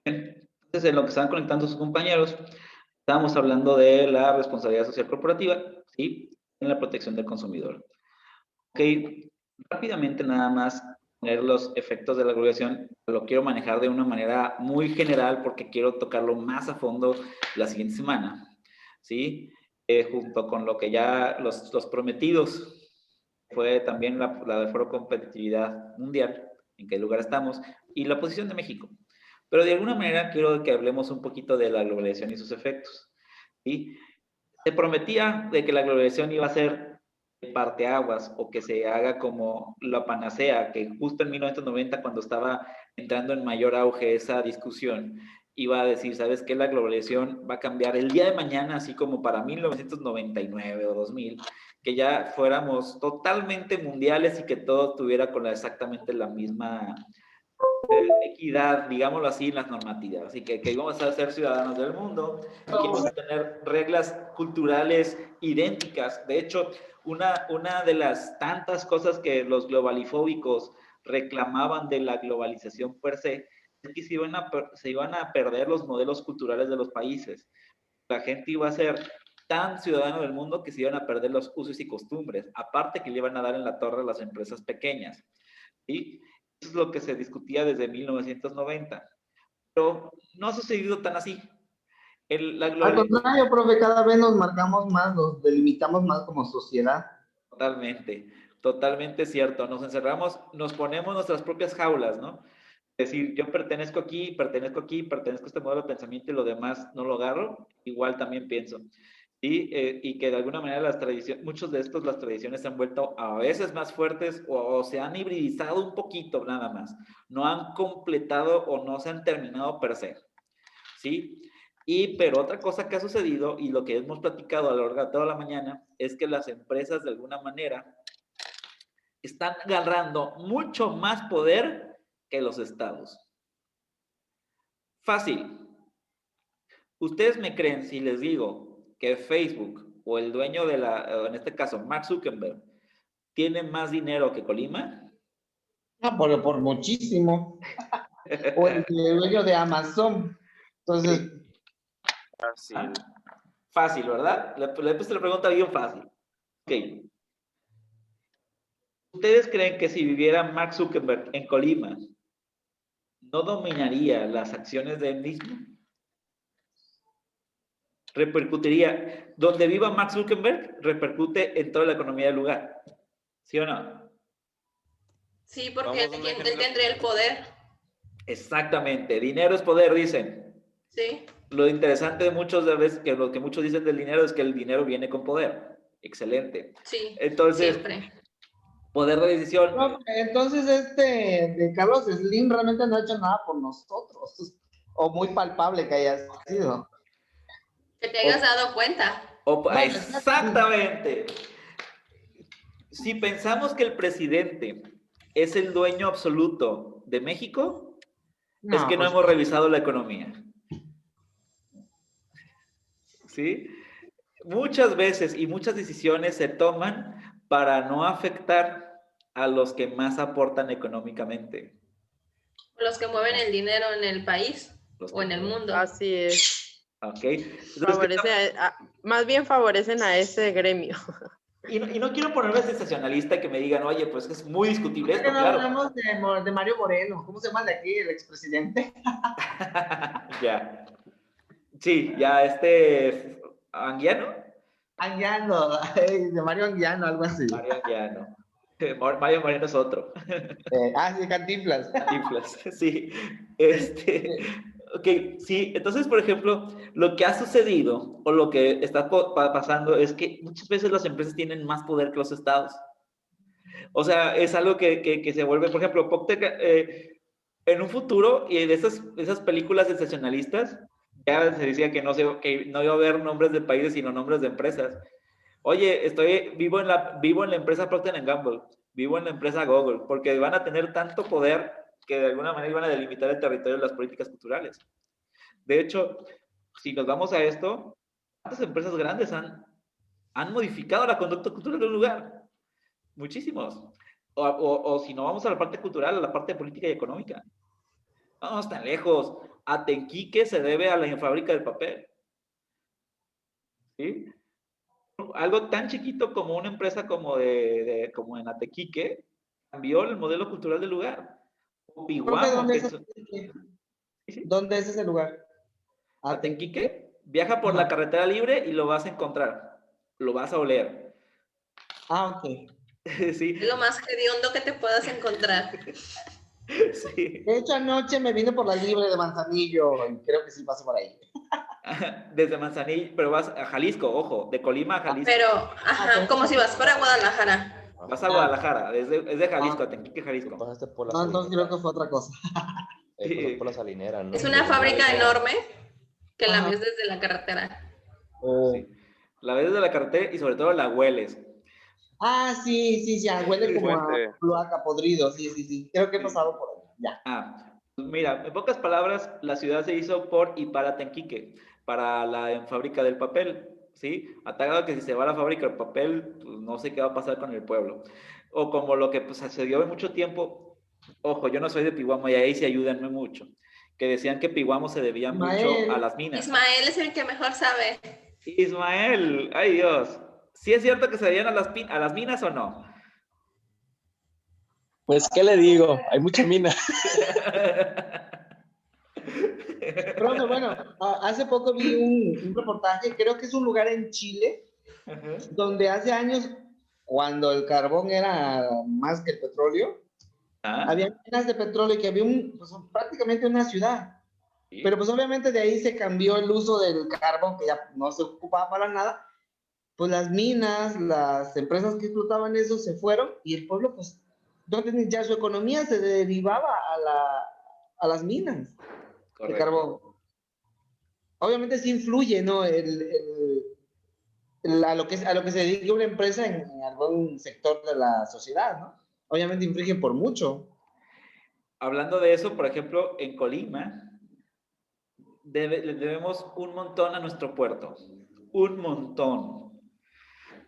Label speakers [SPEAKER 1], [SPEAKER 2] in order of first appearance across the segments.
[SPEAKER 1] Entonces, en lo que estaban conectando sus compañeros, estábamos hablando de la responsabilidad social corporativa, ¿sí? En la protección del consumidor. Ok, rápidamente nada más poner los efectos de la globalización. Lo quiero manejar de una manera muy general porque quiero tocarlo más a fondo la siguiente semana, ¿sí? Junto con lo que ya los prometidos fue también la de Foro Competitividad Mundial, en qué lugar estamos, y la posición de México. Pero de alguna manera quiero que hablemos un poquito de la globalización y sus efectos, ¿sí? Se prometía de que la globalización iba a ser parteaguas o que se haga como la panacea, que justo en 1990, cuando estaba entrando en mayor auge esa discusión, iba a decir, ¿sabes qué? La globalización va a cambiar el día de mañana, así como para 1999 o 2000, que ya fuéramos totalmente mundiales y que todo tuviera con exactamente la misma equidad, digámoslo así, en las normativas. Así que íbamos a ser ciudadanos del mundo y que íbamos a tener reglas culturales idénticas. De hecho, una de las tantas cosas que los globalifóbicos reclamaban de la globalización per se es que se iban a perder los modelos culturales de los países. La gente iba a ser tan ciudadano del mundo que se iban a perder los usos y costumbres, aparte que le iban a dar en la torre a las empresas pequeñas. ¿Sí? Eso es lo que se discutía desde 1990. Pero no ha sucedido tan así. La
[SPEAKER 2] Al
[SPEAKER 1] gloria,
[SPEAKER 2] contrario, profe, cada vez nos marcamos más, nos delimitamos más como sociedad.
[SPEAKER 1] totalmente, totalmente cierto. Nos encerramos, nos ponemos nuestras propias jaulas, ¿no? Es decir, yo pertenezco aquí, pertenezco aquí, pertenezco a este modelo de pensamiento y lo demás no lo agarro, igual también pienso. Y que de alguna manera las tradiciones, muchos de estos, las tradiciones se han vuelto a veces más fuertes o se han hibridizado un poquito nada más. No han completado o no se han terminado per se. ¿Sí? Pero otra cosa que ha sucedido y lo que hemos platicado a lo largo de toda la mañana es que las empresas de alguna manera están agarrando mucho más poder que los estados. Fácil. ¿Ustedes me creen si les digo que Facebook o el dueño de en este caso, Mark Zuckerberg, tiene más dinero que Colima?
[SPEAKER 2] Ah, por muchísimo. O el dueño de Amazon. Entonces,
[SPEAKER 1] Sí.
[SPEAKER 3] Fácil.
[SPEAKER 1] Fácil, ¿verdad? Le puse la pregunta bien fácil. Ok. ¿Ustedes creen que si viviera Mark Zuckerberg en Colima, no dominaría las acciones de él mismo? Repercutiría, donde viva Mark Zuckerberg, repercute en toda la economía del lugar. ¿Sí o no?
[SPEAKER 4] Sí, porque
[SPEAKER 3] Vamos, un
[SPEAKER 4] él
[SPEAKER 3] ejemplo.
[SPEAKER 4] tendría el poder.
[SPEAKER 1] Exactamente. Dinero es poder, dicen.
[SPEAKER 4] Sí.
[SPEAKER 1] Lo interesante de muchos de veces, que lo que muchos dicen del dinero es que el dinero viene con poder. Excelente.
[SPEAKER 4] Sí,
[SPEAKER 1] Entonces,
[SPEAKER 4] siempre.
[SPEAKER 1] poder de decisión.
[SPEAKER 2] no, entonces de Carlos Slim realmente no ha hecho nada por nosotros. O muy palpable que haya sido.
[SPEAKER 4] Que te hayas dado cuenta.
[SPEAKER 2] Bueno,
[SPEAKER 1] Exactamente. Si pensamos que el presidente es el dueño absoluto de México, es
[SPEAKER 2] no,
[SPEAKER 1] que no
[SPEAKER 2] pues,
[SPEAKER 1] hemos revisado la economía. ¿Sí? Muchas veces y muchas decisiones se toman para no afectar a los que más aportan económicamente.
[SPEAKER 4] Los que mueven el dinero en el país
[SPEAKER 1] Los
[SPEAKER 4] o
[SPEAKER 1] que
[SPEAKER 4] en el
[SPEAKER 1] mueven.
[SPEAKER 4] mundo.
[SPEAKER 3] Así es.
[SPEAKER 1] ¿Ok? Entonces,
[SPEAKER 3] Favorece más bien favorecen a ese gremio.
[SPEAKER 1] y no quiero ponerme sensacionalista que me digan, oye, pues es muy discutible
[SPEAKER 2] ¿por qué
[SPEAKER 1] esto,
[SPEAKER 2] no
[SPEAKER 1] claro.
[SPEAKER 2] hablamos de Mario Moreno? ¿Cómo se llama el de aquí, el expresidente?
[SPEAKER 1] Ya. Sí, ya Anguiano.
[SPEAKER 2] Anguiano, de Mario Anguiano, algo así.
[SPEAKER 1] Mario Anguiano. Mario Moreno es otro.
[SPEAKER 2] Sí, Cantinflas.
[SPEAKER 1] Cantinflas, sí. Ok, sí. Entonces, por ejemplo, lo que ha sucedido o lo que está pasando es que muchas veces las empresas tienen más poder que los estados. O sea, es algo que se vuelve, por ejemplo, en un futuro, y de esas películas sensacionalistas, ya se decía que no iba a haber nombres de países, sino nombres de empresas. Oye, vivo en la empresa Procter Gamble, vivo en la empresa Google, porque van a tener tanto poder que de alguna manera van a delimitar el territorio de las políticas culturales. De hecho, si nos vamos a esto, ¿cuántas empresas grandes han modificado la conducta cultural de un lugar? Muchísimos. O si no vamos a la parte cultural, a la parte política y económica. No vamos tan lejos. Atenquique se debe a la fábrica del papel. ¿Sí? Algo tan chiquito como una empresa como en Atequique cambió el modelo cultural del lugar. O
[SPEAKER 2] Profe,
[SPEAKER 1] Piguamo,
[SPEAKER 2] ¿dónde es ese lugar?
[SPEAKER 1] Atenquique, viaja por
[SPEAKER 2] Ajá.
[SPEAKER 1] la carretera libre y lo vas a encontrar. Lo vas a oler.
[SPEAKER 2] Ah, ok.
[SPEAKER 1] Sí,
[SPEAKER 4] Es lo más hediondo que te puedas encontrar.
[SPEAKER 1] sí.
[SPEAKER 2] De hecho, anoche me vine por la libre de Manzanillo y creo que sí paso por ahí.
[SPEAKER 1] Desde Manzanillo, pero vas a Jalisco, ojo, de Colima a Jalisco.
[SPEAKER 4] Pero, ajá, como si vas para Guadalajara.
[SPEAKER 1] Vas a Guadalajara, es de Jalisco,
[SPEAKER 2] Ah.
[SPEAKER 1] Atenquique,
[SPEAKER 5] Tú
[SPEAKER 1] Jalisco.
[SPEAKER 5] pasaste por la
[SPEAKER 2] No, entonces
[SPEAKER 5] salinera.
[SPEAKER 2] creo que fue otra cosa.
[SPEAKER 5] Pasas por la salinera, ¿no?
[SPEAKER 4] Es una
[SPEAKER 5] De
[SPEAKER 4] fábrica
[SPEAKER 5] salinera.
[SPEAKER 4] enorme que la
[SPEAKER 2] Ajá.
[SPEAKER 4] ves desde la carretera.
[SPEAKER 1] Sí. La ves desde la carretera y sobre todo la hueles.
[SPEAKER 2] Ah, sí, ya, huele como a
[SPEAKER 6] Fuente.
[SPEAKER 2] cloaca podrido, sí. Creo que he
[SPEAKER 1] Sí.
[SPEAKER 2] pasado por ahí, ya.
[SPEAKER 1] Pues mira, en pocas palabras, la ciudad se hizo por y para Tenquique, para la fábrica del papel, ¿sí? A tal grado que si se va a la fábrica del papel, pues no sé qué va a pasar con el pueblo. O como lo que pues, sucedió en mucho tiempo, ojo, yo no soy de Piguamo y ahí sí ayúdenme mucho, que decían que Piguamo se debía mucho a
[SPEAKER 2] Ismael,
[SPEAKER 1] las minas.
[SPEAKER 4] Ismael es el que mejor sabe.
[SPEAKER 1] Ismael, ay Dios, ¿sí es cierto que se debían a las minas o no?
[SPEAKER 6] Pues, ¿qué le digo? Hay mucha mina.
[SPEAKER 2] profe, bueno, hace poco vi un reportaje, creo que es un lugar en Chile, donde hace años, cuando el carbón era más que el petróleo,
[SPEAKER 1] ¿Ah?
[SPEAKER 2] había minas de petróleo y que había pues, prácticamente una ciudad.
[SPEAKER 1] Sí.
[SPEAKER 2] Pero pues obviamente de ahí se cambió el uso del carbón, que ya no se ocupaba para nada. Pues las minas, las empresas que explotaban eso se fueron y el pueblo, pues, entonces ya su economía se derivaba a las minas de
[SPEAKER 1] Correcto.
[SPEAKER 2] carbón. Obviamente sí influye, ¿no? A lo que se dedica una empresa en algún sector de la sociedad, ¿no? Obviamente influye por mucho.
[SPEAKER 1] Hablando de eso, por ejemplo, en Colima, le debemos un montón a nuestro puerto. Un montón.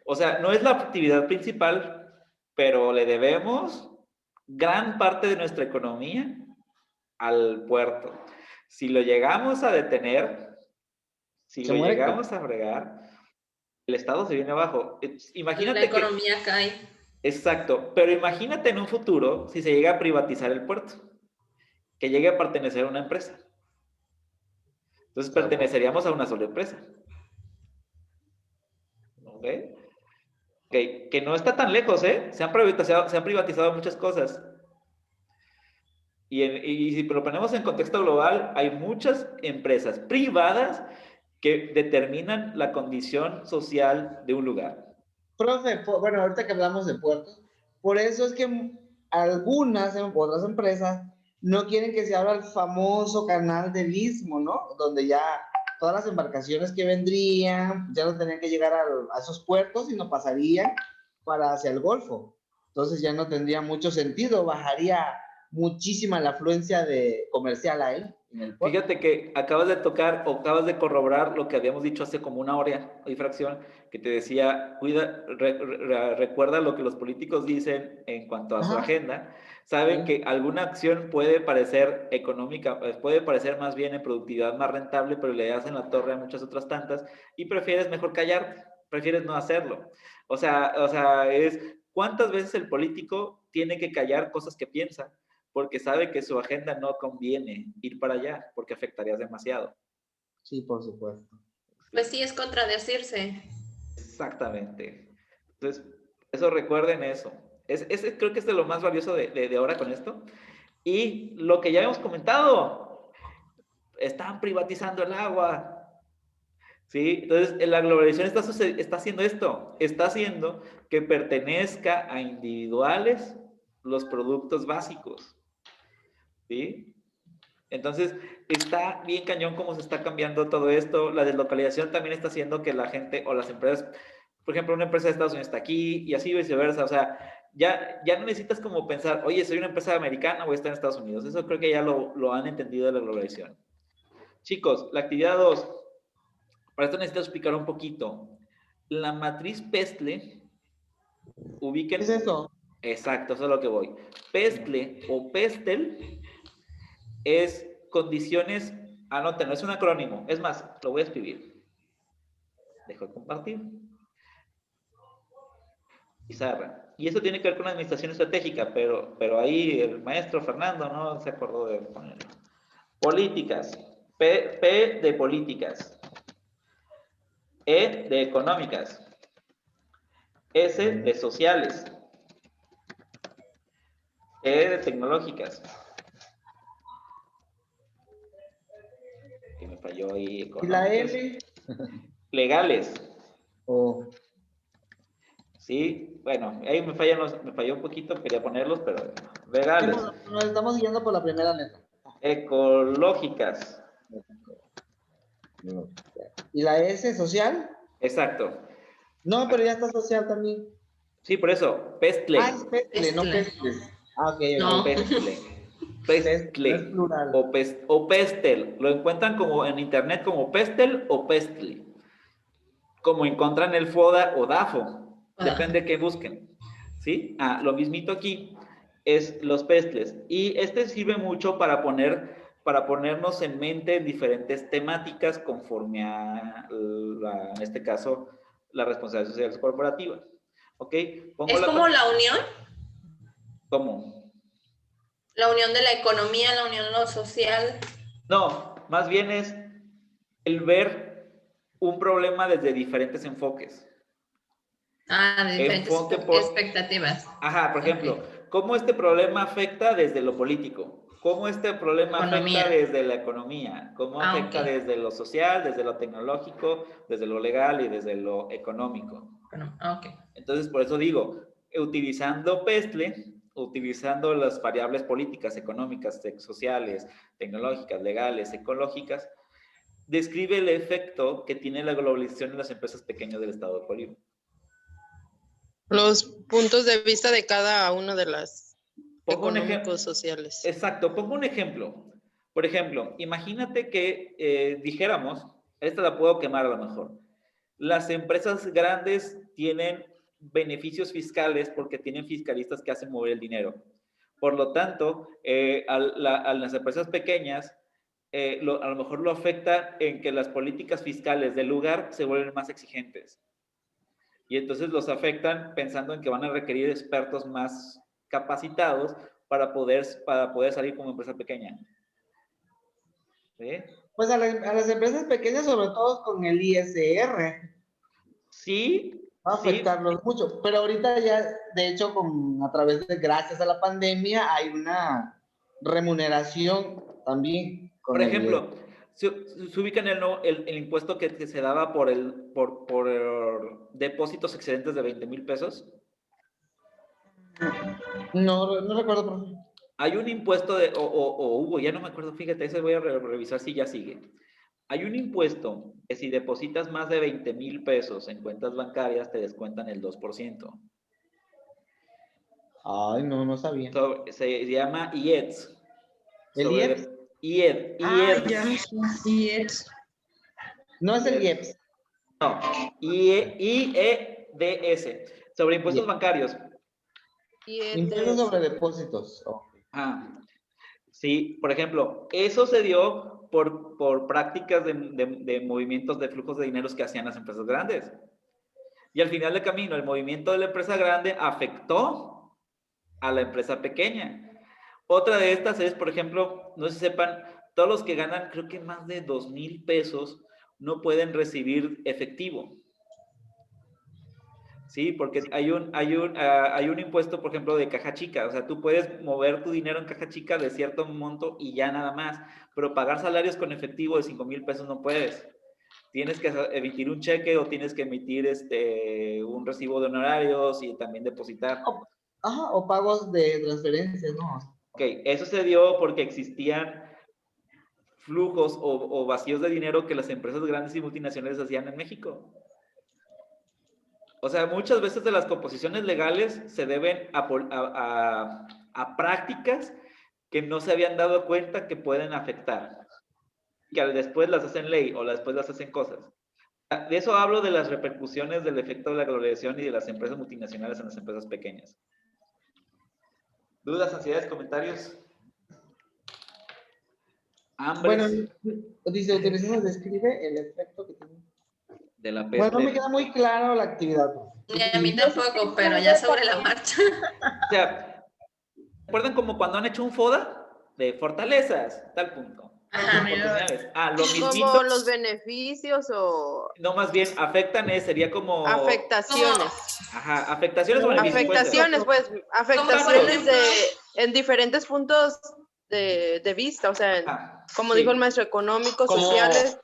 [SPEAKER 1] O sea, no es la actividad principal, pero le debemos gran parte de nuestra economía al puerto. Si lo llegamos a detener, si
[SPEAKER 2] Se
[SPEAKER 1] lo
[SPEAKER 2] muere.
[SPEAKER 1] llegamos a fregar, el Estado se viene abajo.
[SPEAKER 4] La
[SPEAKER 1] Imagínate que...
[SPEAKER 4] economía cae.
[SPEAKER 1] Exacto, pero imagínate en un futuro si se llega a privatizar el puerto, que llegue a pertenecer a una empresa. Entonces perteneceríamos a una sola empresa. ¿Ok? Que no está tan lejos, ¿eh? Se han privatizado muchas cosas. Y si lo ponemos en contexto global, hay muchas empresas privadas que determinan la condición social de un lugar.
[SPEAKER 2] Profe, bueno, ahorita que hablamos de puertos, por eso es que algunas otras empresas no quieren que se abra el famoso canal del Istmo, ¿no? Donde ya todas las embarcaciones que vendrían ya no tenían que llegar a esos puertos, sino pasarían para hacia el Golfo. Entonces ya no tendría mucho sentido, bajaría muchísima la afluencia comercial ahí en el puerto.
[SPEAKER 1] Fíjate que acabas de tocar o acabas de corroborar lo que habíamos dicho hace como una hora y fracción, que te decía, recuerda lo que los políticos dicen en cuanto a su agenda. Saben que alguna acción puede parecer económica, puede parecer más bien en productividad más rentable, pero le hacen la torre a muchas otras tantas y prefieres mejor callarte, prefieres no hacerlo. O sea, es ¿cuántas veces el político tiene que callar cosas que piensa? Porque sabe que su agenda no conviene ir para allá, porque afectarías demasiado.
[SPEAKER 2] Sí, por supuesto.
[SPEAKER 4] Pues sí, es contradecirse.
[SPEAKER 1] Exactamente. Entonces, eso recuerden eso. Creo que es de lo más valioso de ahora con esto. Y lo que ya hemos comentado, están privatizando el agua. ¿Sí? Entonces, la globalización está haciendo esto, está haciendo que pertenezca a individuales los productos básicos. ¿Sí? Entonces, está bien cañón cómo se está cambiando todo esto. La deslocalización también está haciendo que la gente o las empresas, por ejemplo, una empresa de Estados Unidos está aquí y así viceversa. O sea, ya no necesitas como pensar, oye, soy una empresa americana, voy a estar en Estados Unidos. Eso creo que ya lo han entendido de la globalización. Chicos, la actividad 2. Para esto necesito explicar un poquito. La matriz Pestle, ubiquen...
[SPEAKER 2] ¿Qué es eso?
[SPEAKER 1] Exacto, eso es a lo que voy. Pestle o Pestel es condiciones Anoten, no es un acrónimo. Es más, lo voy a escribir. Dejo de compartir. Pizarra. Y eso tiene que ver con la administración estratégica, pero ahí el maestro Fernando no se acordó de ponerlo. Políticas. P de políticas. E de económicas. S de sociales. T de tecnológicas. Que me falló ahí.
[SPEAKER 2] ¿Y la
[SPEAKER 1] Económicas.
[SPEAKER 2] L?
[SPEAKER 1] Legales.
[SPEAKER 2] Oh.
[SPEAKER 1] Sí, bueno, ahí me falló un poquito, quería ponerlos, pero
[SPEAKER 2] Sí,
[SPEAKER 1] legales.
[SPEAKER 2] nos estamos guiando por la primera letra.
[SPEAKER 1] Ecológicas.
[SPEAKER 2] ¿Y la S, social?
[SPEAKER 1] Exacto.
[SPEAKER 2] No, pero ya está social también.
[SPEAKER 1] Sí, por eso, pestle.
[SPEAKER 2] Ah, es pestle, no
[SPEAKER 4] Pestle.
[SPEAKER 2] pestles. Ah, ok,
[SPEAKER 4] No.
[SPEAKER 2] ok.
[SPEAKER 1] Pestle.
[SPEAKER 2] No es
[SPEAKER 1] Pestle.
[SPEAKER 2] plural.
[SPEAKER 1] O pestel. Lo encuentran como en internet como pestel o pestle. Como encuentran el FODA o DAFO. Depende de qué busquen. ¿Sí? Ah, lo mismito aquí es los pestles. Y este sirve mucho para ponernos en mente diferentes temáticas conforme a, en este caso, la responsabilidad social corporativa. ¿Ok?
[SPEAKER 4] Es como la unión.
[SPEAKER 1] ¿Cómo?
[SPEAKER 4] La unión de la economía, la unión de lo social.
[SPEAKER 1] No, más bien es el ver un problema desde diferentes enfoques.
[SPEAKER 4] De diferentes
[SPEAKER 1] Enfoque por...
[SPEAKER 4] expectativas.
[SPEAKER 1] Ajá, por ejemplo, ¿cómo este problema afecta desde lo político? ¿Cómo este problema
[SPEAKER 4] Economía.
[SPEAKER 1] afecta desde la economía? ¿Cómo afecta
[SPEAKER 4] Ok.
[SPEAKER 1] desde lo social, desde lo tecnológico, desde lo legal y desde lo económico?
[SPEAKER 4] Ok.
[SPEAKER 1] Entonces, por eso digo, utilizando PESTLE, utilizando las variables políticas, económicas, sociales, tecnológicas, legales, ecológicas, describe el efecto que tiene la globalización en las empresas pequeñas del Estado de Bolívar.
[SPEAKER 3] Los puntos de vista de cada uno de las
[SPEAKER 1] Pongo un ejemplo.
[SPEAKER 3] económicos sociales.
[SPEAKER 1] Exacto, pongo un ejemplo. Por ejemplo, imagínate que dijéramos, esta la puedo quemar a lo mejor. Las empresas grandes tienen beneficios fiscales porque tienen fiscalistas que hacen mover el dinero. Por lo tanto, a las empresas pequeñas, a lo mejor lo afecta en que las políticas fiscales del lugar se vuelven más exigentes. Y entonces los afectan pensando en que van a requerir expertos más capacitados para poder salir como empresa pequeña. ¿Sí?
[SPEAKER 2] Pues a las empresas pequeñas, sobre todo con el ISR,
[SPEAKER 1] Sí,
[SPEAKER 2] va a afectarlos mucho. Pero ahorita ya, de hecho, gracias a la pandemia, hay una remuneración también.
[SPEAKER 1] Por ejemplo, se ubican el impuesto que se daba por depósitos excedentes de 20,000 pesos.
[SPEAKER 2] No recuerdo, profe.
[SPEAKER 1] Hay un impuesto hubo, ya no me acuerdo, fíjate, ese voy a revisar si ya sigue. Hay un impuesto que si depositas más de 20,000 pesos en cuentas bancarias, te descuentan el 2%.
[SPEAKER 2] Ay, no sabía.
[SPEAKER 1] Se llama IEDS.
[SPEAKER 2] ¿El IEPS?
[SPEAKER 1] IEDS.
[SPEAKER 2] No es el IEPS.
[SPEAKER 1] No, IEDS. Sobre impuestos bancarios.
[SPEAKER 2] Impuestos sobre depósitos.
[SPEAKER 1] Sí, por ejemplo, eso se dio por prácticas de movimientos de flujos de dineros que hacían las empresas grandes. Y al final del camino, el movimiento de la empresa grande afectó a la empresa pequeña. Otra de estas es, por ejemplo, no sé si sepan, todos los que ganan, creo que más de 2,000 pesos, no pueden recibir efectivo. Sí, porque hay un impuesto, por ejemplo, de caja chica. O sea, tú puedes mover tu dinero en caja chica de cierto monto y ya nada más. Pero pagar salarios con efectivo de 5,000 pesos no puedes. Tienes que emitir un cheque o tienes que emitir un recibo de honorarios y también depositar.
[SPEAKER 2] O pagos de transferencias, ¿no?
[SPEAKER 1] Ok, eso se dio porque existían flujos o vacíos de dinero que las empresas grandes y multinacionales hacían en México. O sea, muchas veces de las composiciones legales se deben a prácticas que no se habían dado cuenta que pueden afectar. Que después las hacen ley o después las hacen cosas. De eso hablo de las repercusiones del efecto de la globalización y de las empresas multinacionales en las empresas pequeñas. ¿Dudas, ansiedades, comentarios? Hambres
[SPEAKER 2] Bueno, dice, utilizamos, describe el efecto que tiene.
[SPEAKER 1] de la peste.
[SPEAKER 2] Bueno, no me queda muy claro la actividad, profe.
[SPEAKER 4] Ni a mí tampoco, pero ya sobre la marcha.
[SPEAKER 1] O sea, ¿recuerdan como cuando han hecho un FODA? De fortalezas, tal punto.
[SPEAKER 4] Ajá.
[SPEAKER 1] Oportunidades. Lo mismito.
[SPEAKER 3] Como los beneficios o
[SPEAKER 1] No, más bien, afectan, sería como...
[SPEAKER 3] afectaciones.
[SPEAKER 1] Ajá, afectaciones o beneficios. puede ser.
[SPEAKER 3] Afectaciones, pues,
[SPEAKER 4] Como
[SPEAKER 3] afectaciones
[SPEAKER 4] por ejemplo,
[SPEAKER 3] en diferentes puntos de vista, o sea, como
[SPEAKER 1] Sí.
[SPEAKER 3] dijo el maestro, económicos,
[SPEAKER 6] Como-
[SPEAKER 3] sociales,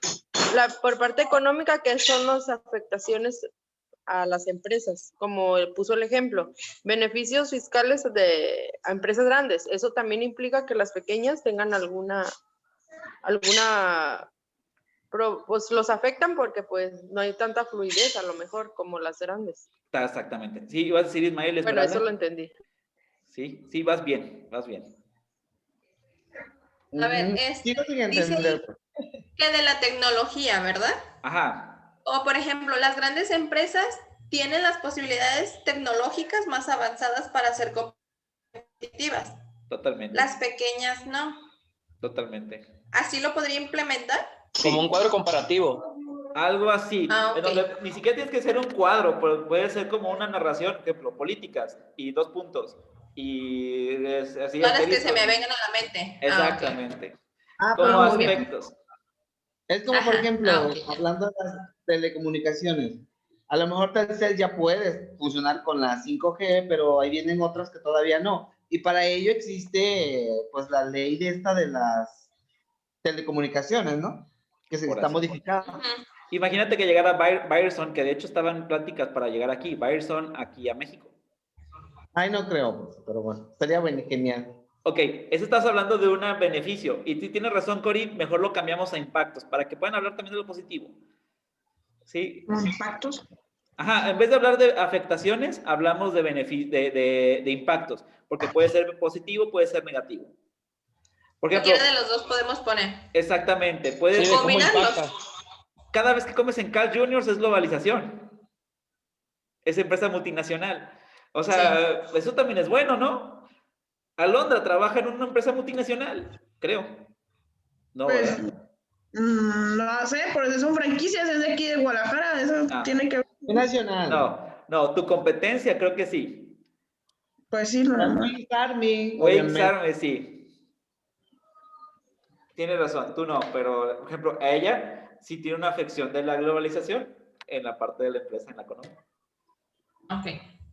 [SPEAKER 3] por parte económica, que son las afectaciones a las empresas, como puso el ejemplo, beneficios fiscales a empresas grandes, eso también implica que las pequeñas tengan alguna, pues los afectan porque pues no hay tanta fluidez a lo mejor como las grandes.
[SPEAKER 1] Exactamente. Sí, ibas a decir Ismael,
[SPEAKER 3] Bueno,
[SPEAKER 1] Esmeralda.
[SPEAKER 3] eso lo entendí.
[SPEAKER 1] Sí, sí, vas bien, vas bien.
[SPEAKER 4] A ver,
[SPEAKER 2] Sigo sin
[SPEAKER 4] dice
[SPEAKER 2] entender.
[SPEAKER 4] que de la tecnología, ¿verdad?
[SPEAKER 1] Ajá,
[SPEAKER 4] O por ejemplo, las grandes empresas tienen las posibilidades tecnológicas más avanzadas para ser competitivas.
[SPEAKER 1] totalmente.
[SPEAKER 4] Las pequeñas no.
[SPEAKER 1] Totalmente.
[SPEAKER 4] ¿Así lo podría implementar?
[SPEAKER 6] Como un cuadro comparativo.
[SPEAKER 1] Algo así,
[SPEAKER 4] Ah,
[SPEAKER 1] en
[SPEAKER 4] ok.
[SPEAKER 1] donde ni siquiera tienes que ser un cuadro, pero puede ser como una narración, por ejemplo, políticas y 2 puntos. Y así
[SPEAKER 4] Todas las que
[SPEAKER 1] asterisco.
[SPEAKER 4] se me vengan a la mente.
[SPEAKER 1] Exactamente.
[SPEAKER 2] Ah,
[SPEAKER 1] Como
[SPEAKER 2] pero
[SPEAKER 4] muy bien.
[SPEAKER 1] aspectos.
[SPEAKER 2] es como, por
[SPEAKER 4] Ajá,
[SPEAKER 2] ejemplo,
[SPEAKER 4] ok.
[SPEAKER 2] hablando de las telecomunicaciones. A lo mejor Telcel ya puede funcionar con la 5G, pero ahí vienen otras que todavía no. Y para ello existe, pues, la ley de esta de las telecomunicaciones, ¿no? Que se
[SPEAKER 1] Por
[SPEAKER 2] está
[SPEAKER 1] así.
[SPEAKER 2] modificando.
[SPEAKER 4] Ujú.
[SPEAKER 1] Imagínate que llegara Byerson, que de hecho estaban en pláticas para llegar aquí, Byerson aquí a México.
[SPEAKER 2] Ay, no creo, pues, pero bueno, sería genial.
[SPEAKER 1] Ok, eso estás hablando de un beneficio. Y si tienes razón, Cori, mejor lo cambiamos a impactos, para que puedan hablar también de lo positivo. ¿Sí?
[SPEAKER 7] Impactos.
[SPEAKER 1] Ajá, en vez de hablar de afectaciones, hablamos de impactos, porque puede ser positivo, puede ser negativo. Por ejemplo,
[SPEAKER 4] Cualquiera de los dos podemos poner.
[SPEAKER 1] exactamente, puedes,
[SPEAKER 6] Sí, de cómo
[SPEAKER 4] Combinarlos.
[SPEAKER 6] impacta.
[SPEAKER 1] cada vez que comes en Carl Jr. es globalización, es empresa multinacional. O sea, eso también es bueno, ¿no? Alondra trabaja en una empresa multinacional, creo. No,
[SPEAKER 7] Pues,
[SPEAKER 1] ¿verdad?
[SPEAKER 7] no sé, por eso son franquicias, es de aquí de Guadalajara, eso
[SPEAKER 1] Ah.
[SPEAKER 7] tiene que ver.
[SPEAKER 2] Es nacional.
[SPEAKER 1] No, tu competencia creo que sí.
[SPEAKER 7] Pues sí, no, no.
[SPEAKER 2] Wings Army,
[SPEAKER 1] Wings
[SPEAKER 2] obviamente.
[SPEAKER 1] Army, sí. Tienes razón, tú no, pero, por ejemplo, a ella sí tiene una afección de la globalización en la parte de la empresa, en la economía.
[SPEAKER 4] Ok.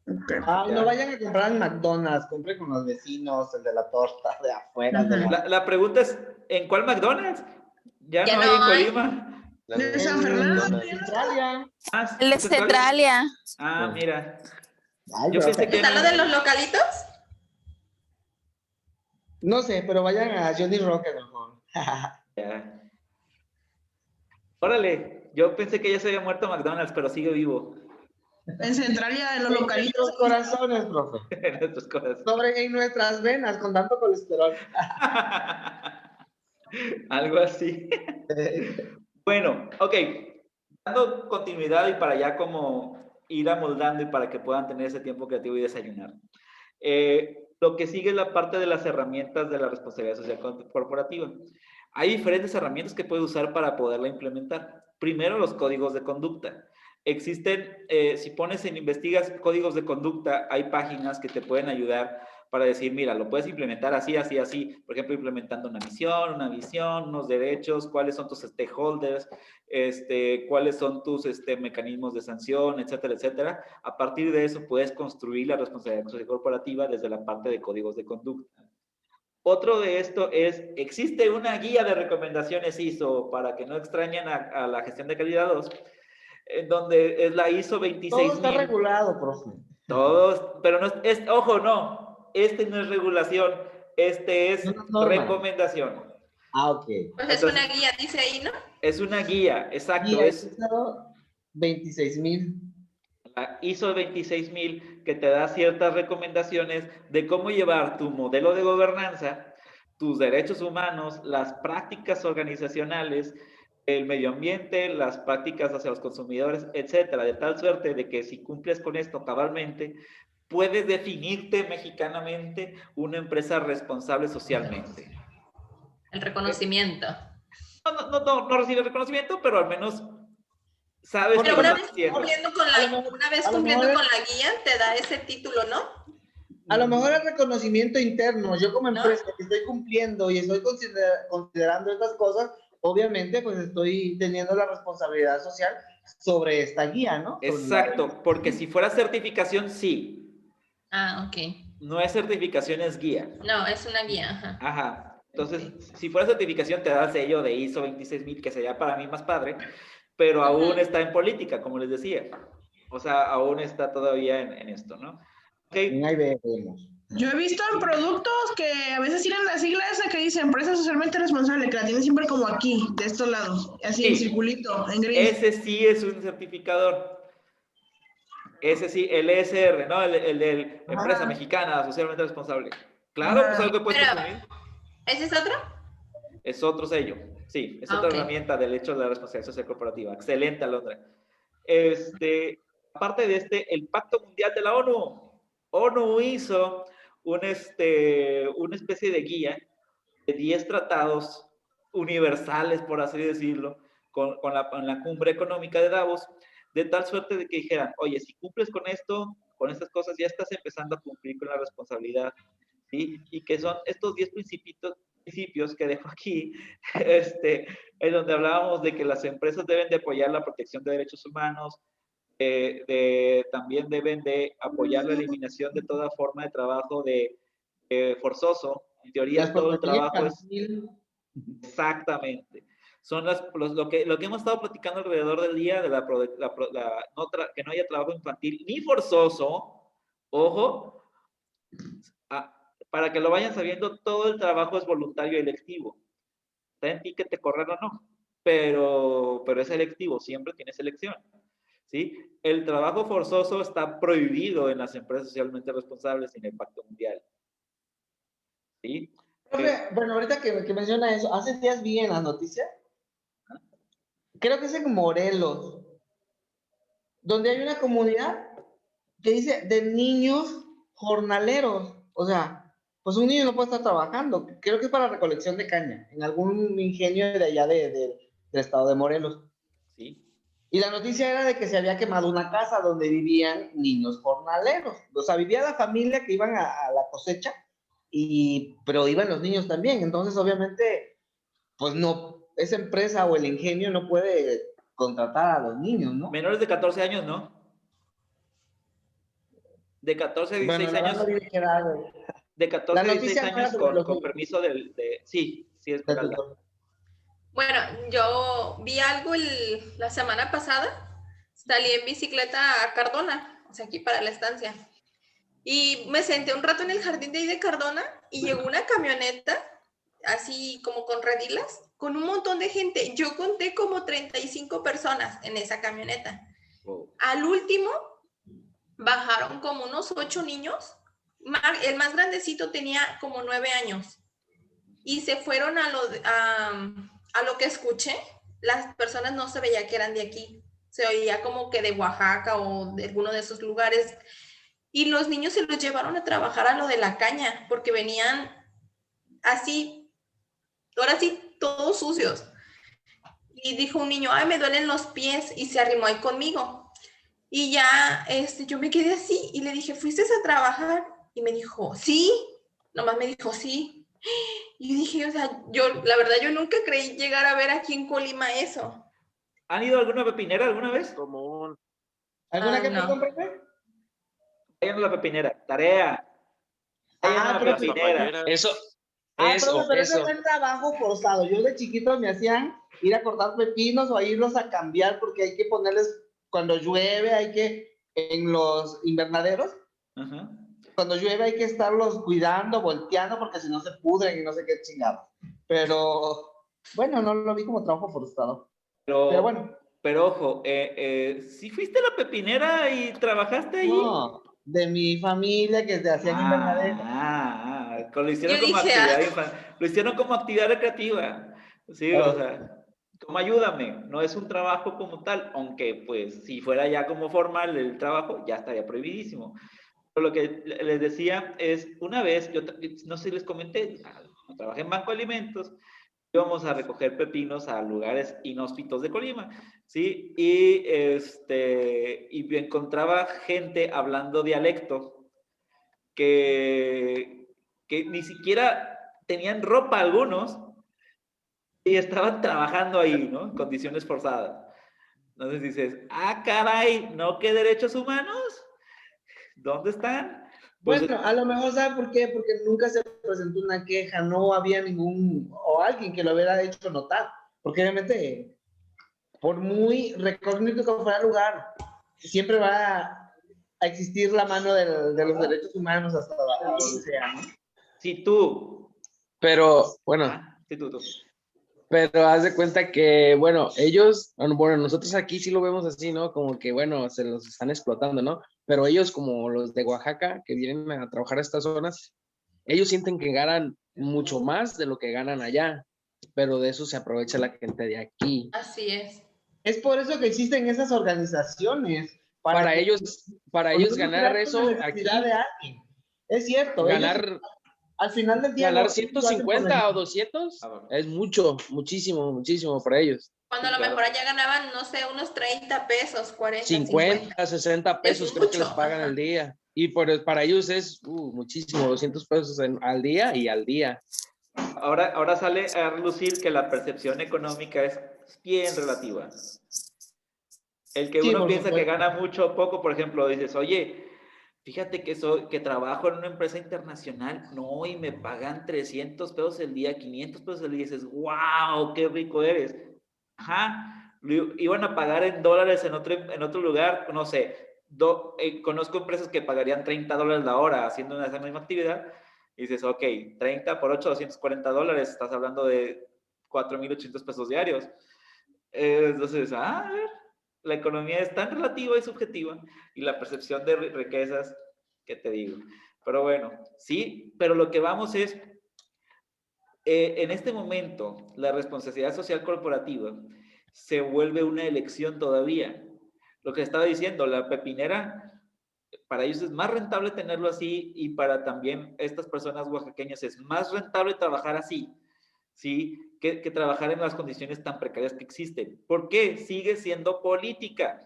[SPEAKER 7] Ok.
[SPEAKER 2] Ay,
[SPEAKER 1] Ya.
[SPEAKER 2] no vayan a comprar en McDonald's, compren con los vecinos, el de la torta de afuera. De
[SPEAKER 7] Ujú.
[SPEAKER 1] La pregunta es, ¿en cuál McDonald's? Ya
[SPEAKER 4] Ya
[SPEAKER 1] no hay
[SPEAKER 4] no
[SPEAKER 1] en
[SPEAKER 4] hay.
[SPEAKER 1] Colima.
[SPEAKER 7] De San Fernando.
[SPEAKER 2] Centralia.
[SPEAKER 8] El de Centralia.
[SPEAKER 1] Ah, mira.
[SPEAKER 2] Ay,
[SPEAKER 1] Yo
[SPEAKER 2] pero
[SPEAKER 1] pensé que
[SPEAKER 4] ¿Están
[SPEAKER 1] no.
[SPEAKER 4] los de los localitos?
[SPEAKER 2] no sé, pero vayan a Johnny Rocket mejor.
[SPEAKER 1] Ya. Órale, yo pensé que ya se había muerto McDonald's, pero sigue vivo
[SPEAKER 7] En Centralia, en los
[SPEAKER 2] En
[SPEAKER 7] localitos.
[SPEAKER 2] nuestros corazones, profe.
[SPEAKER 1] en nuestros corazones.
[SPEAKER 2] En nuestras venas, con tanto colesterol.
[SPEAKER 1] Algo así. Bueno, ok. Dando continuidad y para ya como ir amoldando y para que puedan tener ese tiempo creativo y desayunar. Lo que sigue es la parte de las herramientas de la responsabilidad social corporativa. Hay diferentes herramientas que puedes usar para poderla implementar. Primero, los códigos de conducta. Existen, si investigas códigos de conducta, hay páginas que te pueden ayudar para decir, mira, lo puedes implementar así, así, así. Por ejemplo, implementando una misión, una visión, unos derechos, cuáles son tus stakeholders, cuáles son tus mecanismos de sanción, etcétera, etcétera. A partir de eso puedes construir la responsabilidad social corporativa desde la parte de códigos de conducta. Otro de esto es, existe una guía de recomendaciones ISO para que no extrañen a la gestión de calidad 2, en donde es la ISO 26000.
[SPEAKER 2] Todo está regulado, profe.
[SPEAKER 1] Todos, pero no ojo, no, no es regulación, es
[SPEAKER 2] No es norma.
[SPEAKER 1] recomendación.
[SPEAKER 2] Ah, ok.
[SPEAKER 4] Pues es
[SPEAKER 1] Entonces,
[SPEAKER 4] una guía, dice ahí, ¿no?
[SPEAKER 1] Es una guía, exacto,
[SPEAKER 2] Y
[SPEAKER 1] es
[SPEAKER 2] 26,000.
[SPEAKER 1] la ISO 26000 que te da ciertas recomendaciones de cómo llevar tu modelo de gobernanza, tus derechos humanos, las prácticas organizacionales, el medio ambiente, las prácticas hacia los consumidores, etcétera, de tal suerte de que si cumples con esto cabalmente, puedes definirte mexicanamente una empresa responsable socialmente.
[SPEAKER 4] El reconocimiento.
[SPEAKER 1] No recibe reconocimiento, pero al menos sabes
[SPEAKER 4] Pero
[SPEAKER 1] que lo
[SPEAKER 4] una
[SPEAKER 1] estás
[SPEAKER 4] vez
[SPEAKER 1] haciendo.
[SPEAKER 4] cumpliendo con
[SPEAKER 2] mejor-
[SPEAKER 4] la guía, te da ese título, ¿no?
[SPEAKER 2] A lo mejor el reconocimiento interno, yo como
[SPEAKER 4] ¿No?
[SPEAKER 2] empresa que estoy cumpliendo y estoy considerando estas cosas, obviamente pues estoy teniendo la responsabilidad social sobre esta guía, ¿no?
[SPEAKER 1] Exacto, porque si fuera certificación, sí.
[SPEAKER 4] Ah, ok.
[SPEAKER 1] No es certificación, es guía.
[SPEAKER 4] No, es una guía, ajá.
[SPEAKER 1] Ajá. Entonces, si fuera certificación, te da el sello de ISO 26000, que sería para mí más padre, pero aún está en política, como les decía. O sea, aún está todavía en esto, ¿no? Okay.
[SPEAKER 2] Ahí vemos.
[SPEAKER 7] Yo he visto en productos que a veces tienen la sigla esa que dice empresa socialmente responsable, que la tienen siempre como aquí, de estos lados, así en
[SPEAKER 1] Sí.
[SPEAKER 7] circulito, en gris.
[SPEAKER 1] Ese sí es un certificador. Ese sí, el ESR, ¿no? El de empresa mexicana socialmente responsable. Claro, pues algo que puedes
[SPEAKER 4] Pero,
[SPEAKER 1] presumir.
[SPEAKER 4] ¿ese es otro?
[SPEAKER 1] Es otro sello. Sí, es
[SPEAKER 4] Ah,
[SPEAKER 1] otra
[SPEAKER 4] ok.
[SPEAKER 1] herramienta del hecho de la responsabilidad social corporativa. Excelente, Alondra. Aparte de el Pacto Mundial de la ONU. ONU hizo una especie de guía de 10 tratados universales, por así decirlo, con la cumbre económica de Davos, de tal suerte de que dijeran, oye, si cumples con esto, con estas cosas, ya estás empezando a cumplir con la responsabilidad, ¿sí? Y que son estos 10 principios que dejo aquí, en donde hablábamos de que las empresas deben de apoyar la protección de derechos humanos, también deben de apoyar la eliminación de toda forma de trabajo forzoso. En teoría, todo el trabajo es... Exactamente. Son lo que hemos estado platicando alrededor del día de que no haya trabajo infantil ni forzoso. Ojo, para que lo vayan sabiendo, todo el trabajo es voluntario y electivo. Está en ti que te corran o no, pero es electivo, siempre tienes elección. ¿Sí? El trabajo forzoso está prohibido en las empresas socialmente responsables en el Pacto Mundial. ¿Sí?
[SPEAKER 2] Bueno, ahorita que menciona eso, hace días vi en las noticias, creo que es en Morelos, donde hay una comunidad que dice de niños jornaleros. O sea, pues un niño no puede estar trabajando. Creo que es para recolección de caña, en algún ingenio de allá del estado de Morelos.
[SPEAKER 1] ¿Sí?
[SPEAKER 2] Y la noticia era de que se había quemado una casa donde vivían niños jornaleros. O sea, vivía la familia que iban a la cosecha, pero iban los niños también. Entonces, obviamente, pues no, esa empresa o el ingenio no puede contratar a los niños, ¿no?
[SPEAKER 1] Menores de 14 años, ¿no? De 14 a 16
[SPEAKER 2] Bueno, la
[SPEAKER 1] años.
[SPEAKER 2] verdad no dije nada, güey.
[SPEAKER 1] De 14
[SPEAKER 2] La
[SPEAKER 1] a 16
[SPEAKER 2] noticia no era
[SPEAKER 1] años
[SPEAKER 2] sobre los
[SPEAKER 1] con
[SPEAKER 2] niños.
[SPEAKER 1] permiso sí, es
[SPEAKER 2] De
[SPEAKER 1] legal.
[SPEAKER 2] tutor.
[SPEAKER 4] Bueno, yo vi algo la semana pasada. Salí en bicicleta a Cardona, o sea, aquí para la estancia. Y me senté un rato en el jardín de ahí de Cardona y llegó una camioneta, así como con redilas, con un montón de gente. Yo conté como 35 personas en esa camioneta.
[SPEAKER 1] Wow.
[SPEAKER 4] Al último, bajaron como unos 8 niños. El más grandecito tenía como 9 años. Y se fueron a lo que escuché. Las personas no se veía que eran de aquí. Se oía como que de Oaxaca o de alguno de esos lugares. Y los niños se los llevaron a trabajar a lo de la caña, porque venían así, ahora sí, todos sucios. Y dijo un niño, ay, me duelen los pies, y se arrimó ahí conmigo. Y ya, yo me quedé así, y le dije, ¿fuiste a trabajar? Y me dijo, sí, nomás me dijo, sí. Y yo dije, o sea, la verdad, yo nunca creí llegar a ver aquí en Colima eso.
[SPEAKER 1] ¿Han ido a alguna pepinera alguna vez?
[SPEAKER 2] ¿Alguna que
[SPEAKER 4] no.
[SPEAKER 2] perdón, profe?
[SPEAKER 1] Vayan a la pepinera. Tarea. Vayan a la
[SPEAKER 2] profe.
[SPEAKER 1] pepinera.
[SPEAKER 6] Eso,
[SPEAKER 2] Profe, pero ese
[SPEAKER 6] eso.
[SPEAKER 2] fue el trabajo forzado. Yo de chiquito me hacían ir a cortar pepinos o a irlos a cambiar porque hay que ponerles, cuando llueve, en los invernaderos,
[SPEAKER 1] Ajá.
[SPEAKER 2] cuando llueve hay que estarlos cuidando, volteando, porque si no se pudren y no sé qué chingado. Pero, bueno, no lo vi como trabajo forzado. Pero bueno.
[SPEAKER 1] Pero ojo, ¿sí fuiste a la pepinera y trabajaste allí?
[SPEAKER 2] No, de mi familia que se hacían invernaderos.
[SPEAKER 1] Lo hicieron
[SPEAKER 4] Yo
[SPEAKER 1] como
[SPEAKER 4] dije,
[SPEAKER 1] actividad infantil, lo hicieron como actividad recreativa. Sí, o sea, como ayúdame, no es un trabajo como tal, aunque pues si fuera ya como formal el trabajo, ya estaría prohibidísimo. Pero lo que les decía es, una vez, yo no sé si les comenté, trabajé en Banco de Alimentos, íbamos a recoger pepinos a lugares inhóspitos de Colima, ¿sí? Y encontraba gente hablando dialecto que ni siquiera tenían ropa algunos y estaban trabajando ahí, ¿no? En condiciones forzadas. Entonces dices, ah, caray, ¿no qué derechos humanos? ¿Dónde están? Pues,
[SPEAKER 2] bueno, a lo mejor, ¿sabe por qué? Porque nunca se presentó una queja, no había ningún, o alguien que lo hubiera hecho notar. Porque obviamente, por muy recógnito que fuera el lugar, siempre va a existir la mano de los derechos humanos hasta donde sea, ¿no?
[SPEAKER 1] si tú...
[SPEAKER 6] Pero, bueno,
[SPEAKER 1] Ah, sí, tú.
[SPEAKER 6] pero haz de cuenta que, bueno, ellos, bueno, nosotros aquí sí lo vemos así, ¿no? Como que, bueno, se los están explotando, ¿no? Pero ellos, como los de Oaxaca, que vienen a trabajar a estas zonas, ellos sienten que ganan mucho más de lo que ganan allá, pero de eso se aprovecha la gente de aquí.
[SPEAKER 4] Así es.
[SPEAKER 2] Es por eso que existen esas organizaciones.
[SPEAKER 6] Para
[SPEAKER 2] que,
[SPEAKER 6] ellos ganar eso aquí,
[SPEAKER 2] de alguien. Es cierto,
[SPEAKER 6] ganar,
[SPEAKER 2] ellos, al final del día...
[SPEAKER 6] ganar
[SPEAKER 2] lo hacen por
[SPEAKER 6] 150 o 200 es mucho, muchísimo, muchísimo para ellos.
[SPEAKER 4] Cuando a lo mejor allá ganaban, no sé, unos 30 pesos, 40,
[SPEAKER 6] 50, 60 pesos
[SPEAKER 4] Es
[SPEAKER 6] creo que les
[SPEAKER 4] mucho,
[SPEAKER 6] pagan
[SPEAKER 4] ajá.
[SPEAKER 6] al día. Y para ellos es muchísimo, 200 pesos al día y al día.
[SPEAKER 1] Ahora sale a relucir que la percepción económica es bien relativa. El que
[SPEAKER 2] Sí,
[SPEAKER 1] uno
[SPEAKER 2] por
[SPEAKER 1] piensa que
[SPEAKER 2] supuesto.
[SPEAKER 1] gana mucho o poco, por ejemplo, dices, oye, fíjate que trabajo en una empresa internacional, no, y me pagan 300 pesos el día, 500 pesos el día, y dices, wow, qué rico eres. Ajá, iban a pagar en dólares en otro lugar, no sé, conozco empresas que pagarían $30 la hora haciendo esa misma actividad, y dices, ok, 30 por 8, $240, estás hablando de 4,800 pesos diarios. Entonces, a ver, la economía es tan relativa y subjetiva y la percepción de riquezas, ¿qué te digo? Pero bueno, sí, pero lo que vamos es, en este momento, la responsabilidad social corporativa se vuelve una elección todavía. Lo que estaba diciendo, la pepinera, para ellos es más rentable tenerlo así y para también estas personas oaxaqueñas es más rentable trabajar así, ¿sí? Que trabajar en las condiciones tan precarias que existen. ¿Por qué? Sigue siendo política,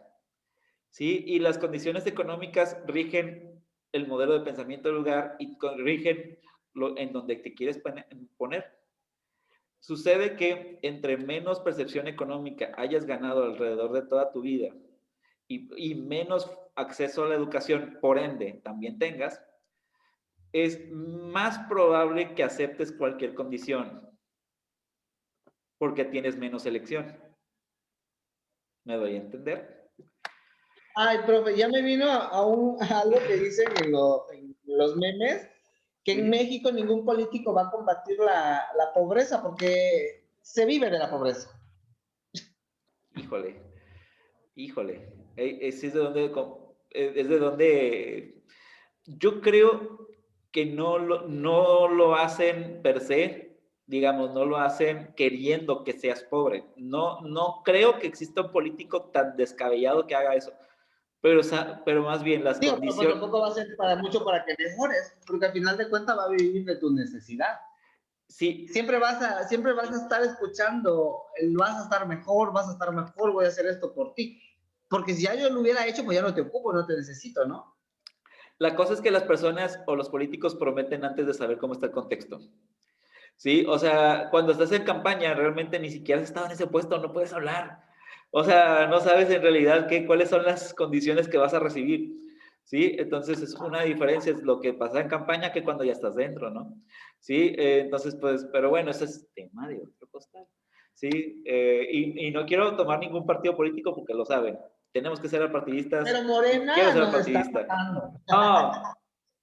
[SPEAKER 1] ¿sí? Y las condiciones económicas rigen el modelo de pensamiento del lugar y rigen en donde te quieres poner. Sucede que entre menos percepción económica hayas ganado alrededor de toda tu vida y menos acceso a la educación, por ende, también tengas, es más probable que aceptes cualquier condición porque tienes menos elección. ¿Me doy a entender?
[SPEAKER 2] Ay, profe, ya me vino a algo que dicen en los memes, que en México ningún político va a combatir la pobreza porque se vive de la pobreza.
[SPEAKER 1] Híjole. Es de donde yo creo que no lo hacen per se, digamos, no lo hacen queriendo que seas pobre. No creo que exista un político tan descabellado que haga eso. Pero más bien las
[SPEAKER 2] Digo, pero pues
[SPEAKER 1] condiciones...
[SPEAKER 2] tampoco va a ser para mucho para que mejores, porque al final de cuentas va a vivir de tu necesidad.
[SPEAKER 1] Sí,
[SPEAKER 2] Siempre vas a estar escuchando, vas a estar mejor, voy a hacer esto por ti. Porque si ya yo lo hubiera hecho, pues ya no te ocupo, no te necesito, ¿no?
[SPEAKER 1] la cosa es que las personas o los políticos prometen antes de saber cómo está el contexto. Sí, o sea, cuando estás en campaña, realmente ni siquiera has estado en ese puesto, no puedes hablar. O sea, no sabes en realidad cuáles son las condiciones que vas a recibir. ¿Sí? Entonces es una diferencia, es lo que pasa en campaña que cuando ya estás dentro, ¿no? ¿Sí? Entonces, pues, pero bueno, ese es tema de otro costal. ¿Sí? Y no quiero tomar ningún partido político porque lo saben. Tenemos que ser apartidistas.
[SPEAKER 2] Pero
[SPEAKER 1] Quiero
[SPEAKER 2] Morena
[SPEAKER 1] ser
[SPEAKER 2] nos está
[SPEAKER 1] apartidista.
[SPEAKER 2] matando.
[SPEAKER 1] No,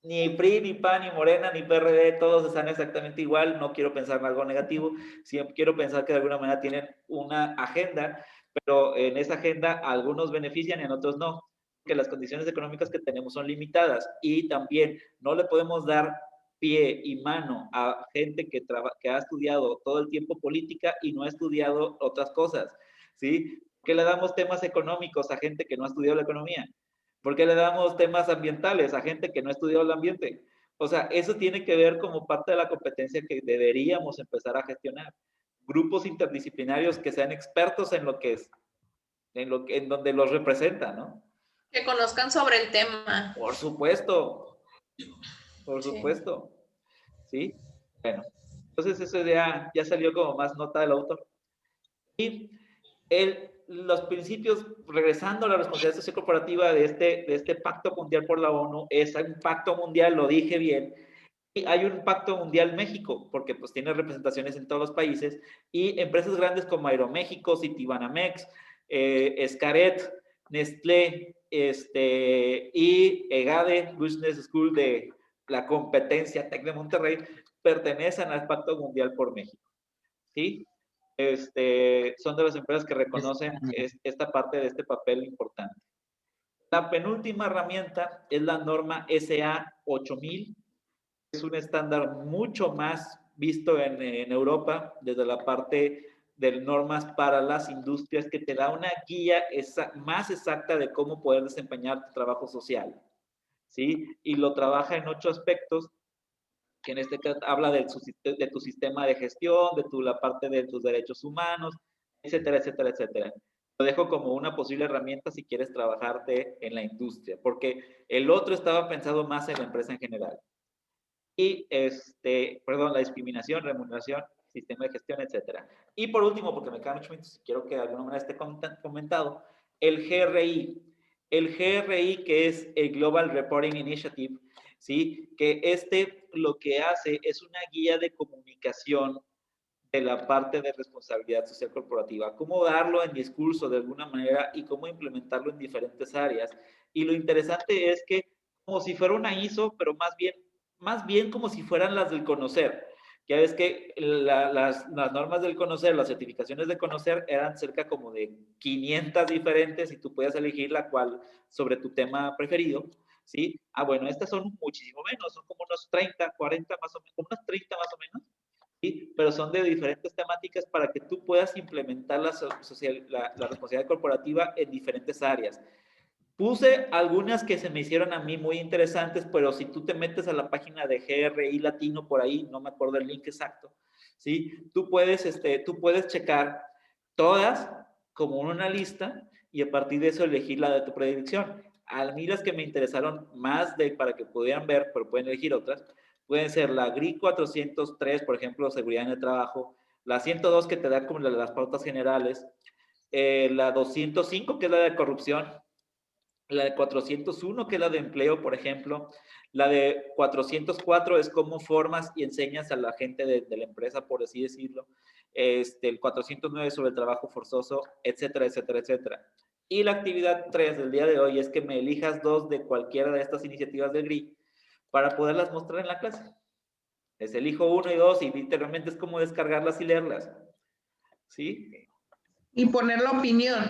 [SPEAKER 1] ni PRI, ni PAN, ni Morena, ni PRD, todos están exactamente igual. No quiero pensar en algo negativo. Siempre quiero pensar que de alguna manera tienen una agenda, pero en esa agenda algunos benefician y en otros no. Que las condiciones económicas que tenemos son limitadas y también no le podemos dar pie y mano a gente que ha estudiado todo el tiempo política y no ha estudiado otras cosas, ¿sí? Que le damos temas económicos a gente que no ha estudiado la economía. ¿Por qué le damos temas ambientales a gente que no ha estudiado el ambiente? O sea, eso tiene que ver como parte de la competencia que deberíamos empezar a gestionar. grupos interdisciplinarios que sean expertos en lo que es, en donde los representan, ¿no?
[SPEAKER 4] Que conozcan sobre el tema.
[SPEAKER 1] Por supuesto, por supuesto, ¿sí? Bueno, entonces eso ya salió como más nota del autor. Y los principios, regresando a la responsabilidad social corporativa de este Pacto Mundial por la ONU, es un pacto mundial, lo dije bien, y hay un Pacto Mundial México, porque pues tiene representaciones en todos los países, y empresas grandes como Aeroméxico, Citibanamex, Xcaret, Nestlé, y EGADE, Business School de la competencia TEC de Monterrey, pertenecen al Pacto Mundial por México, ¿sí? Son de las empresas que reconocen esta parte de este papel importante. La penúltima herramienta es la norma SA 8000. Es un estándar mucho más visto en Europa, desde la parte de normas para las industrias, que te da una guía más exacta de cómo poder desempeñar tu trabajo social, ¿sí? Y lo trabaja en 8 aspectos, que en este caso habla de tu sistema de gestión, la parte de tus derechos humanos, etcétera, etcétera, etcétera. Lo dejo como una posible herramienta si quieres trabajarte en la industria, porque el otro estaba pensado más en la empresa en general. Y, la discriminación, remuneración, sistema de gestión, etcétera. Y por último, porque me quedan 8 minutos, quiero que de alguna manera esté comentado, el GRI. El GRI, que es el Global Reporting Initiative, ¿sí? Que lo que hace es una guía de comunicación de la parte de responsabilidad social corporativa, cómo darlo en discurso de alguna manera y cómo implementarlo en diferentes áreas. Y lo interesante es que como si fuera una ISO, pero más bien como si fueran las del conocer. Ya ves que las normas del conocer, las certificaciones de conocer eran cerca como de 500 diferentes y tú puedes elegir la cual sobre tu tema preferido, ¿sí? Bueno, estas son muchísimo menos, son como unos 30, 40 más o menos, unos 30 más o menos, ¿sí? Pero son de diferentes temáticas para que tú puedas implementar la responsabilidad corporativa en diferentes áreas. Puse algunas que se me hicieron a mí muy interesantes, pero si tú te metes a la página de GRI Latino por ahí, no me acuerdo el link exacto, ¿sí? Tú puedes checar todas como una lista y a partir de eso elegir la de tu predilección. A mí las que me interesaron más para que pudieran ver, pero pueden elegir otras, pueden ser la GRI 403, por ejemplo, seguridad en el trabajo, la 102 que te da como las pautas generales, la 205 que es la de corrupción, la de 401, que es la de empleo, por ejemplo. La de 404 es cómo formas y enseñas a la gente de la empresa, por así decirlo. El 409 sobre el trabajo forzoso, etcétera, etcétera, etcétera. Y la actividad 3 del día de hoy es que me elijas 2 de cualquiera de estas iniciativas del GRI para poderlas mostrar en la clase. Les elijo 1 y 2 y literalmente es como descargarlas y leerlas. ¿Sí?
[SPEAKER 7] Y poner la opinión.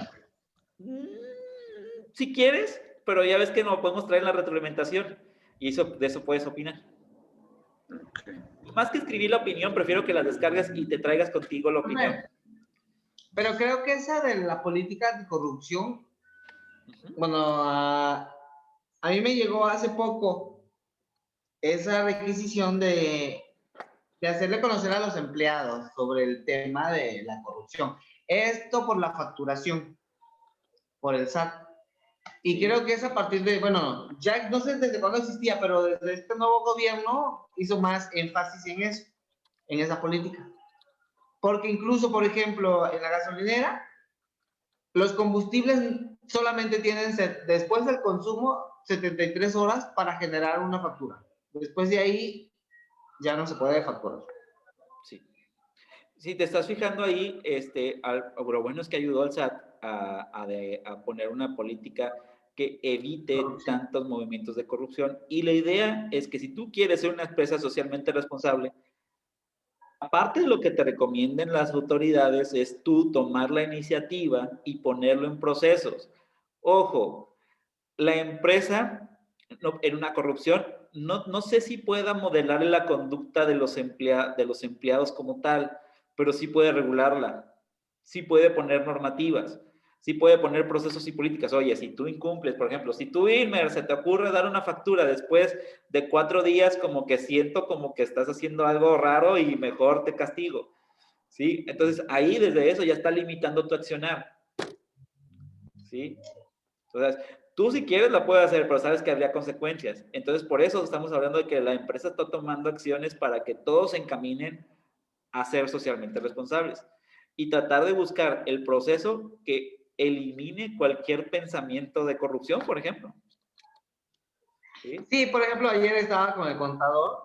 [SPEAKER 1] Si quieres, pero ya ves que no podemos traer la retroalimentación y de eso puedes opinar. Okay. Más que escribir la opinión, prefiero que la descargues y te traigas contigo la opinión.
[SPEAKER 2] Pero creo que esa de la política de corrupción, bueno, a mí me llegó hace poco esa requisición de hacerle conocer a los empleados sobre el tema de la corrupción. Esto por la facturación, por el SAT. Y creo que es a partir de, bueno, ya no sé desde cuándo existía, pero desde este nuevo gobierno hizo más énfasis en eso, en esa política. Porque incluso, por ejemplo, en la gasolinera, los combustibles solamente tienen, después del consumo, 73 horas para generar una factura. Después de ahí, ya no se puede facturar.
[SPEAKER 1] Sí. Si te estás fijando ahí, lo bueno es que ayudó al SAT a poner una política que evite tantos movimientos de corrupción. Y la idea es que si tú quieres ser una empresa socialmente responsable, aparte de lo que te recomienden las autoridades, es tú tomar la iniciativa y ponerlo en procesos. Ojo, la empresa en una corrupción, no sé si pueda modelar la conducta de los empleados como tal, pero sí puede regularla, sí puede poner normativas, sí puede poner procesos y políticas. Oye, si tú incumples, por ejemplo, si tú, Ilmer, se te ocurre dar una factura después de 4 días, como que siento como que estás haciendo algo raro y mejor te castigo. ¿Sí? Entonces, ahí desde eso ya está limitando tu accionar. ¿Sí? Entonces, tú si quieres la puedes hacer, pero sabes que habría consecuencias. Entonces, por eso estamos hablando de que la empresa está tomando acciones para que todos se encaminen a ser socialmente responsables y tratar de buscar el proceso que elimine cualquier pensamiento de corrupción, por ejemplo. ¿Sí?
[SPEAKER 2] Sí, por ejemplo, ayer estaba con el contador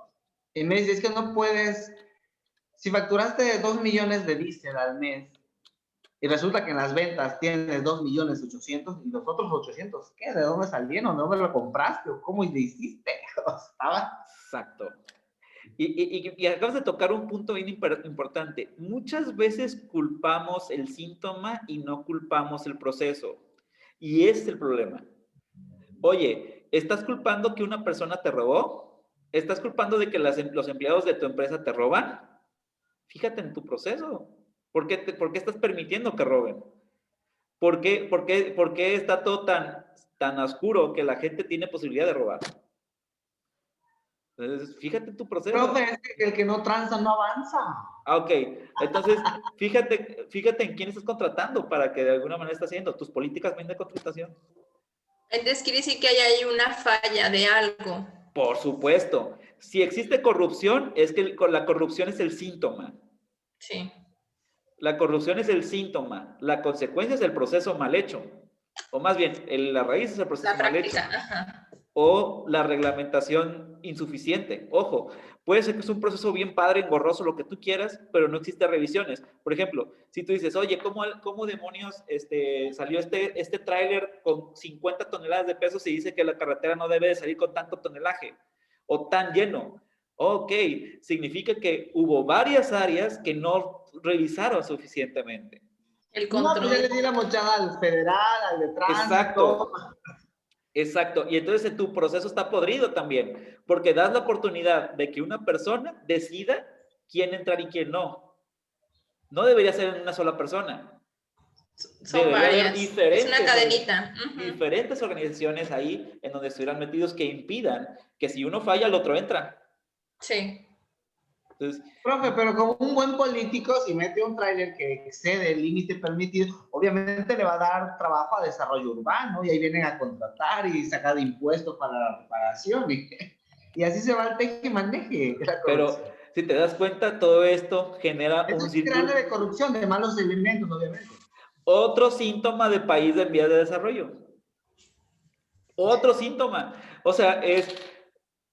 [SPEAKER 2] y me dice, es que no puedes, si facturaste 2 millones de diésel al mes y resulta que en las ventas tienes 2.800.000 y los otros 800, ¿qué? ¿De dónde salieron? ¿De dónde lo compraste? ¿O cómo le hiciste?
[SPEAKER 1] Exacto. Y acabas de tocar un punto bien importante. Muchas veces culpamos el síntoma y no culpamos el proceso. Y ese es el problema. Oye, ¿estás culpando que una persona te robó? ¿Estás culpando de que los empleados de tu empresa te roban? Fíjate en tu proceso. ¿Por qué estás permitiendo que roben? ¿Por qué está todo tan oscuro que la gente tiene posibilidad de robar? Entonces, fíjate en tu proceso.
[SPEAKER 2] Profe, es que el que no tranza no avanza.
[SPEAKER 1] Ah, ok. Entonces, fíjate en quién estás contratando para que de alguna manera estás haciendo tus políticas bien de contratación.
[SPEAKER 4] Entonces quiere decir que hay una falla de algo.
[SPEAKER 1] Por supuesto. Si existe corrupción, es que la corrupción es el síntoma.
[SPEAKER 4] Sí.
[SPEAKER 1] La corrupción es el síntoma. La consecuencia es el proceso mal hecho. O más bien, la raíz es el proceso mal hecho.
[SPEAKER 4] Ajá.
[SPEAKER 1] O la reglamentación insuficiente. Ojo, puede ser que es un proceso bien padre, engorroso, lo que tú quieras, pero no existen revisiones. Por ejemplo, si tú dices, oye, ¿cómo demonios salió este tráiler con 50 toneladas de pesos y dice que la carretera no debe de salir con tanto tonelaje o tan lleno? Ok, significa que hubo varias áreas que no revisaron suficientemente.
[SPEAKER 4] El control.
[SPEAKER 2] No, pues ya le di la mochada al federal, al de tránsito.
[SPEAKER 1] Exacto. Exacto, y entonces tu proceso está podrido también, porque das la oportunidad de que una persona decida quién entrar y quién no. No debería ser en una sola persona.
[SPEAKER 4] Son varias.
[SPEAKER 1] Diferentes,
[SPEAKER 4] es una cadenita.
[SPEAKER 1] Diferentes organizaciones ahí en donde estuvieran metidos que impidan que si uno falla, el otro entra.
[SPEAKER 4] Sí.
[SPEAKER 2] Entonces, profe, pero como un buen político, si mete un tráiler que excede el límite permitido, obviamente le va a dar trabajo a desarrollo urbano y ahí vienen a contratar y sacar impuestos para la reparación y así se va el teje-maneje.
[SPEAKER 1] Pero si te das cuenta, todo esto genera un círculo
[SPEAKER 2] grande de corrupción, de malos elementos, obviamente.
[SPEAKER 1] Otro síntoma de país en vías de desarrollo. Otro síntoma. O sea,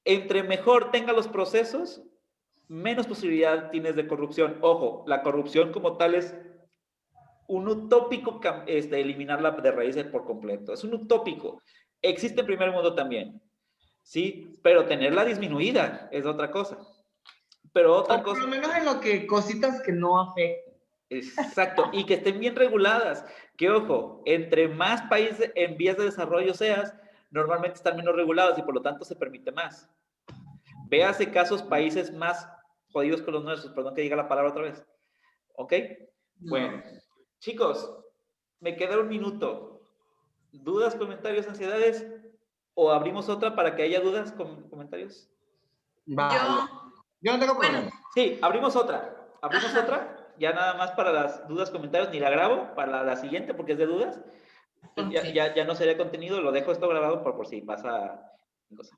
[SPEAKER 1] entre mejor tenga los procesos, menos posibilidad tienes de corrupción. Ojo, la corrupción como tal es un utópico eliminarla de raíces por completo. Es un utópico. Existe en primer mundo también. Sí, pero tenerla disminuida es otra cosa. Pero otra cosa.
[SPEAKER 2] Por lo menos en lo que cositas que no afecten.
[SPEAKER 1] Exacto, y que estén bien reguladas. Que ojo, entre más países en vías de desarrollo seas, normalmente están menos regulados y por lo tanto se permite más. Véase casos países más jodidos que los nuestros, perdón que diga la palabra otra vez. ¿Ok? Bueno, chicos, me queda un minuto. ¿Dudas, comentarios, ansiedades? ¿O abrimos otra para que haya dudas, comentarios?
[SPEAKER 2] Vale. Yo no tengo problema.
[SPEAKER 1] Sí, abrimos otra. Abrimos otra. Ya nada más para las dudas, comentarios, ni la grabo para la siguiente porque es de dudas. Okay. Ya no sería contenido, lo dejo esto grabado por si pasa cosa.